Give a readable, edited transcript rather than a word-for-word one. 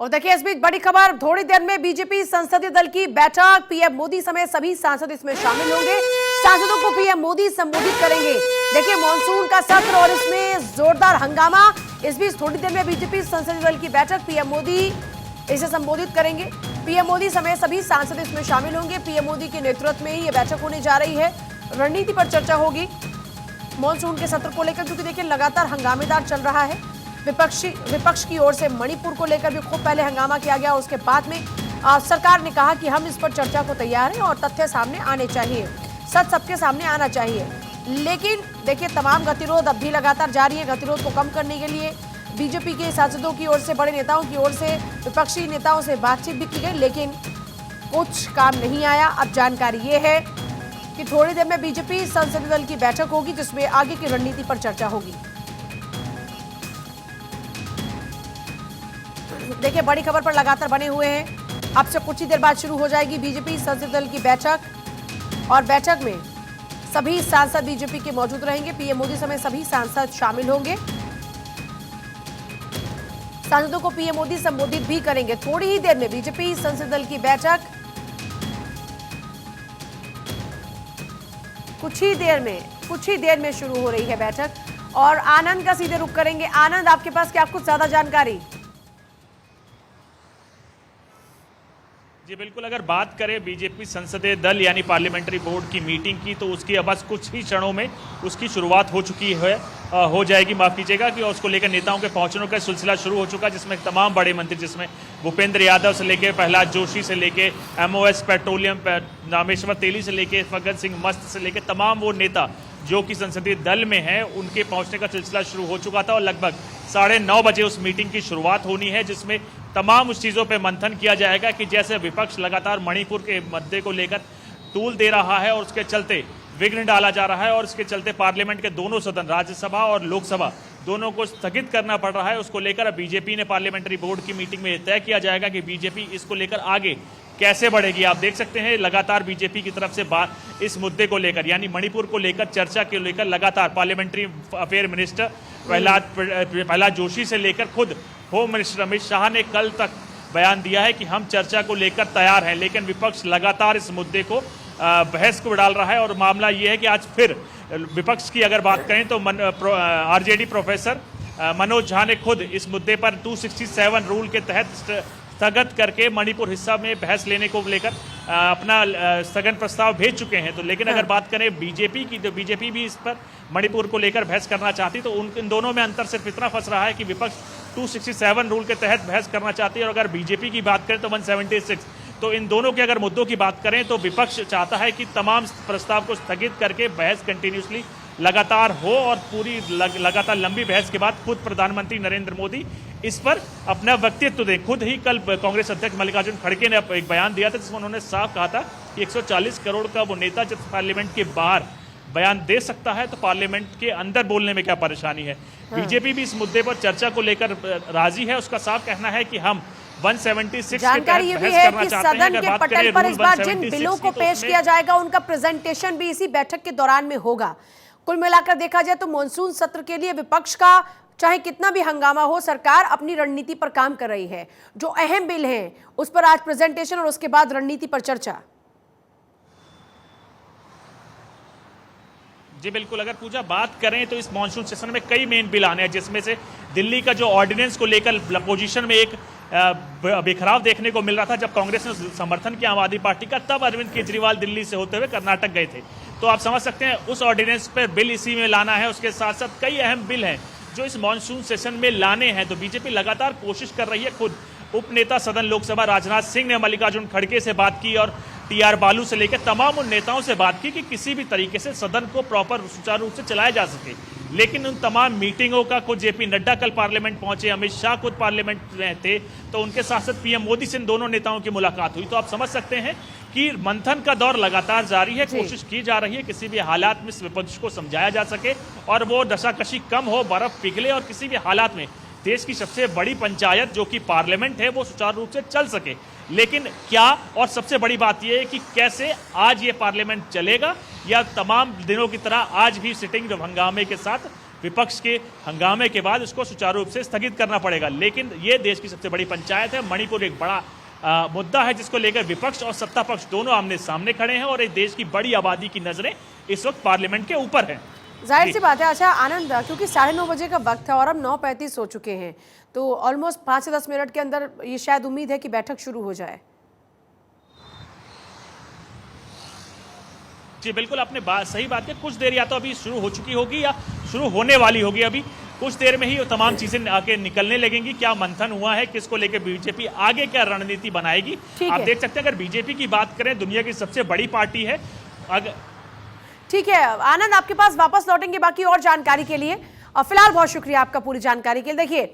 और देखिए इस बीच बड़ी खबर, थोड़ी देर में बीजेपी संसदीय दल की बैठक, पीएम मोदी समेत सभी सांसद इसमें शामिल होंगे। सांसदों को पीएम मोदी संबोधित करेंगे। देखिए मॉनसून का सत्र और इसमें जोरदार हंगामा। इस बीच थोड़ी देर में बीजेपी संसदीय दल की बैठक, पीएम मोदी इसे संबोधित करेंगे। पीएम मोदी समेत सभी सांसद इसमें शामिल होंगे। पीएम मोदी के नेतृत्व में ही यह बैठक होने जा रही है। रणनीति पर चर्चा होगी मॉनसून के सत्र को लेकर, क्योंकि देखिए लगातार हंगामेदार चल रहा है। विपक्ष की ओर से मणिपुर को लेकर भी खूब पहले हंगामा किया गया। उसके बाद में सरकार ने कहा कि हम इस पर चर्चा को तैयार हैं और तथ्य सामने आने चाहिए, सच सबके सामने आना चाहिए। लेकिन देखिए तमाम गतिरोध अब भी लगातार जारी है। गतिरोध को कम करने के लिए बीजेपी के सांसदों की ओर से, बड़े नेताओं की ओर से विपक्षी नेताओं से बातचीत भी की गई, लेकिन कुछ काम नहीं आया। अब जानकारी ये है कि थोड़ी देर में बीजेपी संसदीय दल की बैठक होगी, जिसमें आगे की रणनीति पर चर्चा होगी। देखिए बड़ी खबर पर लगातार बने हुए हैं। अब से कुछ ही देर बाद शुरू हो जाएगी बीजेपी संसदीय दल की बैठक, और बैठक में सभी सांसद बीजेपी के मौजूद रहेंगे। पीएम मोदी समेत सभी सांसद शामिल होंगे। सांसदों को पीएम मोदी संबोधित भी करेंगे। थोड़ी ही देर में बीजेपी संसदीय दल की बैठक, कुछ ही देर में शुरू हो रही है बैठक। और आनंद का सीधे रुख करेंगे। आनंद, आपके पास क्या कुछ ज्यादा जानकारी? जी बिल्कुल, अगर बात करें बीजेपी संसदीय दल यानी पार्लियामेंट्री बोर्ड की मीटिंग की, तो उसकी अब बस कुछ ही क्षणों में उसकी शुरुआत हो चुकी है, हो जाएगी, माफ कीजिएगा, कि उसको लेकर नेताओं के पहुंचने का सिलसिला शुरू हो चुका है, जिसमें तमाम बड़े मंत्री, जिसमें भूपेंद्र यादव से लेकर प्रहलाद जोशी से लेकर MOS पेट्रोलियम रामेश्वर तेली से लेकर फग्गन सिंह मस्त से लेकर तमाम वो नेता जो कि संसदीय दल में हैं, उनके पहुंचने का सिलसिला शुरू हो चुका था। और लगभग 9:30 बजे उस मीटिंग की शुरुआत होनी है, जिसमें तमाम उस चीज़ों पे मंथन किया जाएगा कि जैसे विपक्ष लगातार मणिपुर के मुद्दे को लेकर तूल दे रहा है और उसके चलते विघ्न डाला जा रहा है, और इसके चलते पार्लियामेंट के दोनों सदन, राज्यसभा और लोकसभा, दोनों को स्थगित करना पड़ रहा है। उसको लेकर अब बीजेपी ने पार्लियामेंट्री बोर्ड की मीटिंग में तय किया जाएगा कि बीजेपी इसको लेकर आगे कैसे बढ़ेगी। आप देख सकते हैं लगातार बीजेपी की तरफ से बात इस मुद्दे को लेकर, यानी मणिपुर को लेकर चर्चा के लेकर लगातार parliamentary affair minister Prahlad Joshi से लेकर खुद होम मिनिस्टर अमित शाह ने कल तक बयान दिया है कि हम चर्चा को लेकर तैयार हैं। लेकिन विपक्ष लगातार इस मुद्दे को बहस को डाल रहा है, और मामला ये है कि आज फिर विपक्ष की अगर बात करें तो RJD प्रोफेसर मनोज झा ने खुद इस मुद्दे पर 267 रूल के तहत स्थगत करके मणिपुर हिस्सा में बहस लेने को लेकर अपना स्थगन प्रस्ताव भेज चुके हैं। तो लेकिन अगर बात करें बीजेपी की, तो बीजेपी भी इस पर मणिपुर को लेकर बहस करना चाहती, तो इन दोनों में अंतर सिर्फ इतना फंस रहा है कि विपक्ष 267 रूल के तहत बहस करना चाहती है, और अगर बीजेपी की बात करें तो 176। तो इन दोनों के अगर मुद्दों की बात करें तो विपक्ष चाहता है कि तमाम प्रस्ताव को स्थगित करके बहस कंटिन्यूसली लगातार हो, और पूरी लगातार लंबी बहस के बाद खुद प्रधानमंत्री नरेंद्र मोदी इस पर अपना वक्तव्य दें। खुद ही कल कांग्रेस अध्यक्ष मल्लिकार्जुन खड़गे ने एक बयान दिया था, जिसमें उन्होंने साफ कहा था कि 140 करोड़ का वो नेता जब पार्लियामेंट के बाहर बयान दे सकता है, तो पार्लियामेंट के अंदर बोलने में क्या परेशानी है। बीजेपी भी इस मुद्दे पर चर्चा को लेकर राजी है। उसका साफ कहना है कि हम 176 जानकारी ये भी है कि सदन के पटल पर इस बार जिन बिलों को पेश किया जाएगा, उनका प्रेजेंटेशन भी इसी बैठक के दौरान में होगा। कुल मिलाकर देखा जाए तो मॉनसून सत्र के लिए विपक्ष का चाहे कितना भी हंगामा हो, सरकार अपनी रणनीति पर काम कर रही है। जो अहम बिल हैं उस पर आज प्रेजेंटेशन और उसके बाद रणनीति पर चर्चा। जी बिल्कुल, अगर पूजा बात करें तो इस मॉनसून सेशन में कई मेन बिल आने हैं, जिसमें से दिल्ली का जो ऑर्डिनेंस को लेकर अपोजिशन में एक बिखराव देखने को मिल रहा था। जब कांग्रेस ने समर्थन किया आम आदमी पार्टी का, तब अरविंद केजरीवाल दिल्ली से होते हुए कर्नाटक गए थे। तो आप समझ सकते हैं उस ऑर्डिनेंस पर बिल इसी में लाना है। उसके साथ साथ कई अहम बिल हैं जो इस मॉनसून सेशन में लाने हैं। तो बीजेपी लगातार कोशिश कर रही है। खुद उप नेता सदन लोकसभा राजनाथ सिंह ने मल्लिकार्जुन खड़गे से बात की और TR बालू से लेकर तमाम उन नेताओं से बात की कि किसी भी तरीके से सदन को प्रॉपर सुचारू रूप से चलाया जा सके। लेकिन उन तमाम मीटिंगों का, खुद JP नड्डा कल पार्लियामेंट पहुंचे, अमित शाह खुद पार्लियामेंट में थे, तो उनके साथ साथ PM मोदी से इन दोनों नेताओं की मुलाकात हुई। तो आप समझ सकते हैं कि मंथन का दौर लगातार जारी है। कोशिश की जा रही है किसी भी हालात में इस विपक्ष को समझाया जा सके और वो दशाकशी कम हो, बर्फ पिघले, और किसी भी हालात में देश की सबसे बड़ी पंचायत जो कि पार्लियामेंट है वो सुचारू रूप से चल सके। लेकिन क्या, और सबसे बड़ी बात यह है कि कैसे आज ये पार्लियामेंट चलेगा, या तमाम दिनों की तरह आज भी सिटिंग हंगामे के साथ विपक्ष के हंगामे के बाद उसको सुचारू रूप से स्थगित करना पड़ेगा। लेकिन ये देश की सबसे बड़ी पंचायत है, मणिपुर एक बड़ा मुद्दा है जिसको लेकर विपक्ष और सत्ता पक्ष दोनों आमने सामने खड़े हैं और इस देश की बड़ी आबादी की नजरें इस वक्त पार्लियामेंट के ऊपर हैं। जाहिर सी बात है। अच्छा आनंद, क्योंकि 9:30 बजे का वक्त है और हम 9:35 हो चुके हैं, तो ऑलमोस्ट 5 से 10 मिनट के अंदर ये शायद उम्मीद है कि बैठक शुरू हो जाए। जी बिल्कुल, आपने सही बात है। कुछ देर या तो अभी शुरू हो चुकी होगी या शुरू होने वाली होगी। अभी कुछ देर में ही तमाम चीजें आके निकलने लगेंगी। क्या मंथन हुआ है, किसको लेकर बीजेपी आगे क्या रणनीति बनाएगी, आप देख सकते हैं। अगर बीजेपी की बात करें, दुनिया की सबसे बड़ी पार्टी है। ठीक है आनंद, आपके पास वापस लौटेंगे बाकी और जानकारी के लिए। और फिलहाल बहुत शुक्रिया आपका पूरी जानकारी के लिए। देखिए